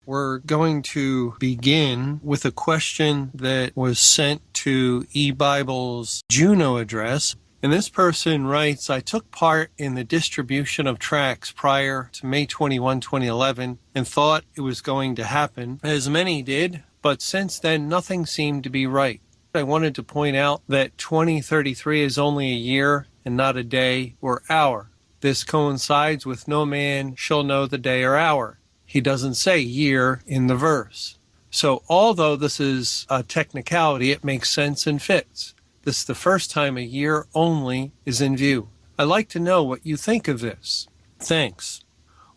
We're going to begin with a question that was sent to EBible's Juno address. And this person writes, I took part in the distribution of tracts prior to May 21, 2011, and thought it was going to happen, as many did, but since then nothing seemed to be right. I wanted to point out that 2033 is only a year and not a day or hour. This coincides with no man shall know the day or hour. He doesn't say year in the verse. So although this is a technicality, it makes sense and fits. This is the first time a year only is in view. I'd like to know what you think of this. Thanks.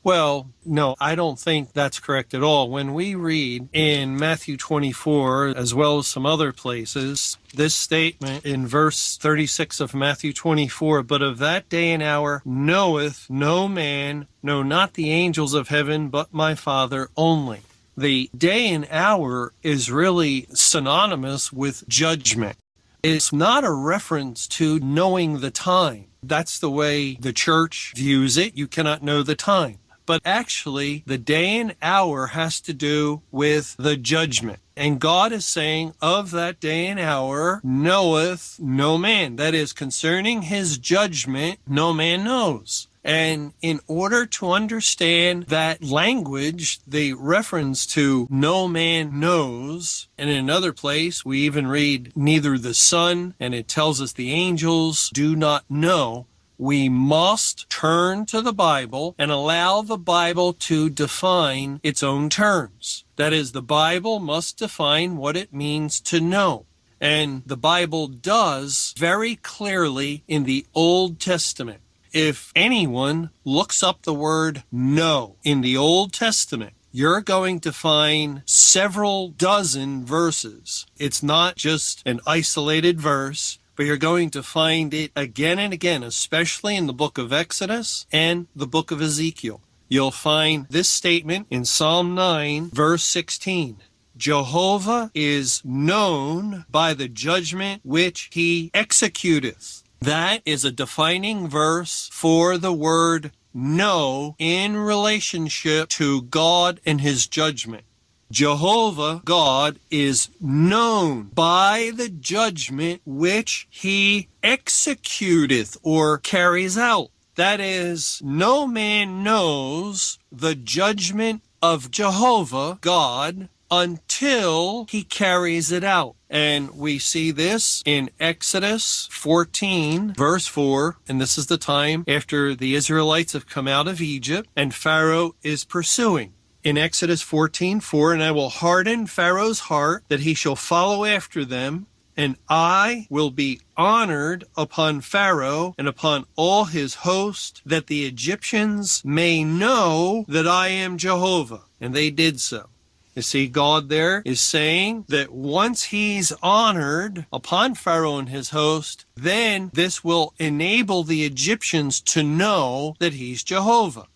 Well, no, I don't think that's correct at all. When we read in Matthew 24, as well as some other places, this statement in verse 36 of Matthew 24, but of that day and hour knoweth no man, no, not the angels of heaven, but my Father only. The day and hour is really synonymous with judgment. It's not a reference to knowing the time. That's the way the church views it. You cannot know the time. But actually, the day and hour has to do with the judgment. And God is saying, of that day and hour knoweth no man. That is, concerning his judgment, no man knows. And in order to understand that language, the reference to no man knows, and in another place, we even read neither the Son, and it tells us the angels do not know. We must turn to the Bible and allow the Bible to define its own terms. That is, the Bible must define what it means to know. And the Bible does very clearly in the Old Testament. If anyone looks up the word know in the Old Testament, you're going to find several dozen verses. It's not just an isolated verse, but you're going to find it again and again, especially in the book of Exodus and the book of Ezekiel. You'll find this statement in Psalm 9, verse 16. Jehovah is known by the judgment which he executeth. That is a defining verse for the word know in relationship to God and his judgment. Jehovah, God, is known by the judgment which he executeth or carries out. That is, no man knows the judgment of Jehovah, God, until he carries it out. And we see this in Exodus 14, verse 4, and this is the time after the Israelites have come out of Egypt and Pharaoh is pursuing. In Exodus 14:4, and I will harden Pharaoh's heart that he shall follow after them, and I will be honored upon Pharaoh and upon all his host, that the Egyptians may know that I am Jehovah. And they did so. You see, God there is saying that once he's honored upon Pharaoh and his host, then this will enable the Egyptians to know that he's Jehovah.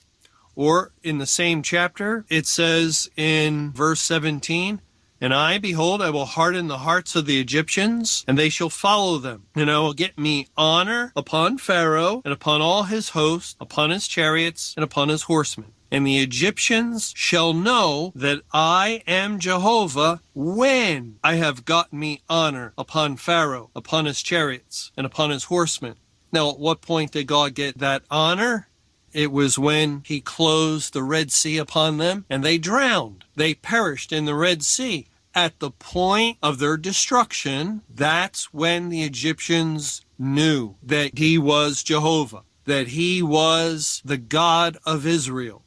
Or in the same chapter, it says in verse 17, and I, behold, I will harden the hearts of the Egyptians, and they shall follow them. And I will get me honor upon Pharaoh and upon all his host, upon his chariots and upon his horsemen. And the Egyptians shall know that I am Jehovah when I have gotten me honor upon Pharaoh, upon his chariots, and upon his horsemen. Now, at what point did God get that honor? It was when he closed the Red Sea upon them, and they drowned. They perished in the Red Sea. At the point of their destruction, that's when the Egyptians knew that he was Jehovah, that he was the God of Israel.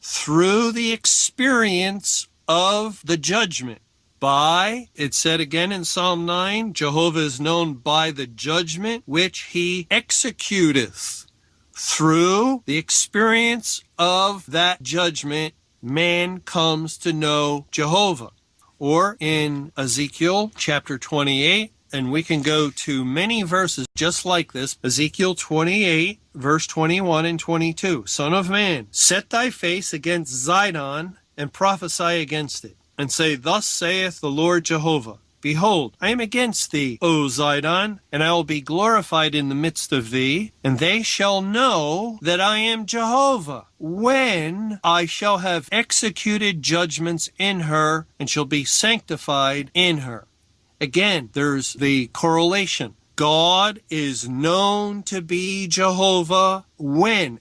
Through the experience of the judgment, it said again in Psalm 9, Jehovah is known by the judgment which he executeth. Through the experience of that judgment, man comes to know Jehovah. Or in Ezekiel chapter 28, and we can go to many verses just like this. Ezekiel 28, verse 21 and 22. Son of man, set thy face against Zidon and prophesy against it, and say, thus saith the Lord Jehovah, Behold, I am against thee, O Zidon, and I will be glorified in the midst of thee, and they shall know that I am Jehovah, when I shall have executed judgments in her, and shall be sanctified in her. Again, there's the correlation. God is known to be Jehovah when?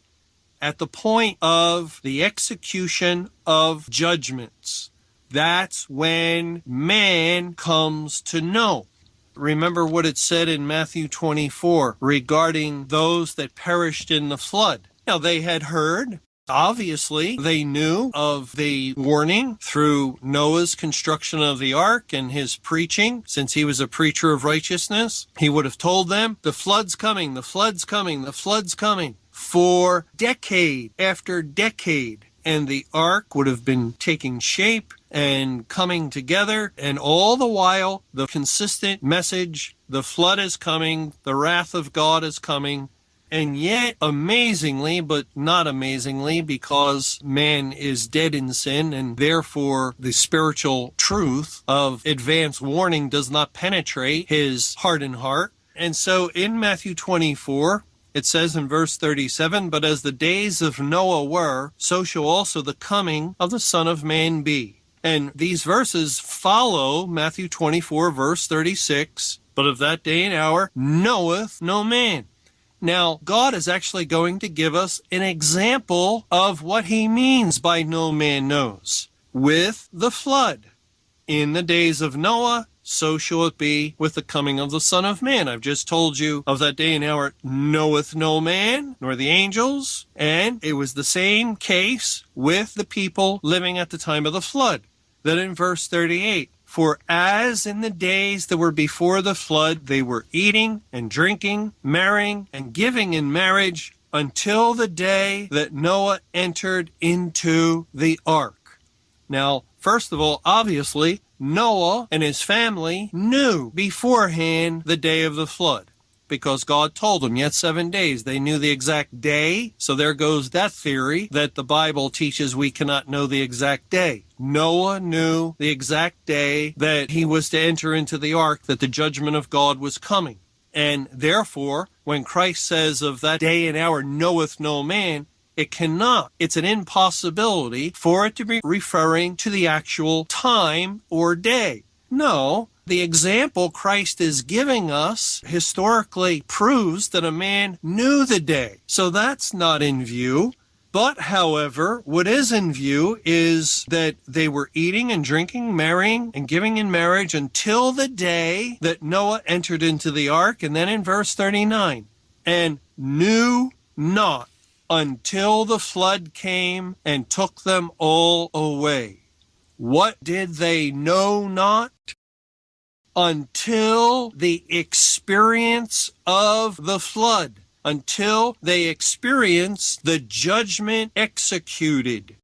At the point of the execution of judgments. That's when man comes to know. Remember what it said in Matthew 24 regarding those that perished in the flood. Now, they had heard. Obviously, they knew of the warning through Noah's construction of the ark and his preaching. Since he was a preacher of righteousness, he would have told them, the flood's coming, the flood's coming, the flood's coming, for decade after decade. And the ark would have been taking shape and coming together, and all the while, the consistent message, the flood is coming, the wrath of God is coming. And yet, amazingly, but not amazingly, because man is dead in sin, and therefore the spiritual truth of advance warning does not penetrate his hardened heart. And so in Matthew 24, it says in verse 37, but as the days of Noah were, so shall also the coming of the Son of Man be. And these verses follow Matthew 24, verse 36, but of that day and hour knoweth no man. Now, God is actually going to give us an example of what he means by no man knows. With the flood. In the days of Noah, so shall it be with the coming of the Son of Man. I've just told you of that day and hour knoweth no man, nor the angels. And it was the same case with the people living at the time of the flood. Then in verse 38, for as in the days that were before the flood, they were eating and drinking, marrying and giving in marriage until the day that Noah entered into the ark. Now, first of all, obviously, Noah and his family knew beforehand the day of the flood, because God told them, yet 7 days. They knew the exact day, so there goes that theory that the Bible teaches we cannot know the exact day. Noah knew the exact day that he was to enter into the ark, that the judgment of God was coming. And therefore, when Christ says of that day and hour knoweth no man, it cannot. It's an impossibility for it to be referring to the actual time or day. No, the example Christ is giving us historically proves that a man knew the day. So that's not in view. But, however, what is in view is that they were eating and drinking, marrying and giving in marriage until the day that Noah entered into the ark. And then in verse 39, and knew not until the flood came and took them all away. What did they know not? Until the experience of the flood. Until they experience the judgment executed.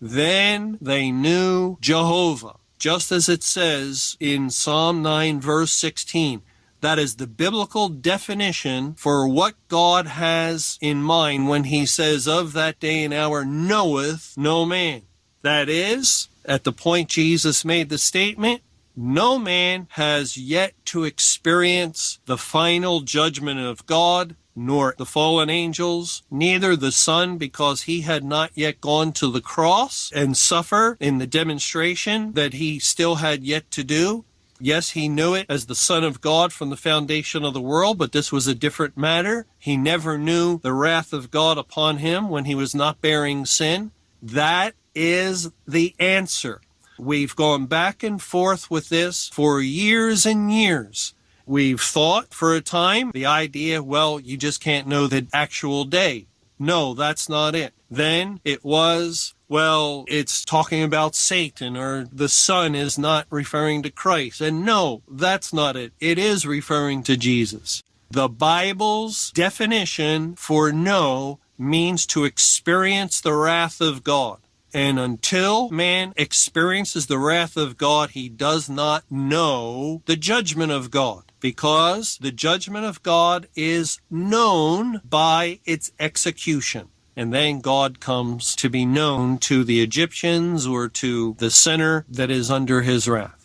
Then they knew Jehovah. Just as it says in Psalm 9, verse 16. That is the biblical definition for what God has in mind when he says of that day and hour knoweth no man. That is, at the point Jesus made the statement, no man has yet to experience the final judgment of God, nor the fallen angels, neither the Son, because he had not yet gone to the cross and suffer in the demonstration that he still had yet to do. Yes, he knew it as the Son of God from the foundation of the world, but this was a different matter. He never knew the wrath of God upon him when he was not bearing sin. That is the answer. We've gone back and forth with this for years and years. We've thought for a time the idea, well, you just can't know the actual day. No, that's not it. Then it was, well, it's talking about Satan, or the Son is not referring to Christ. And no, that's not it. It is referring to Jesus. The Bible's definition for know means to experience the wrath of God. And until man experiences the wrath of God, he does not know the judgment of God, because the judgment of God is known by its execution. And then God comes to be known to the Egyptians or to the sinner that is under his wrath.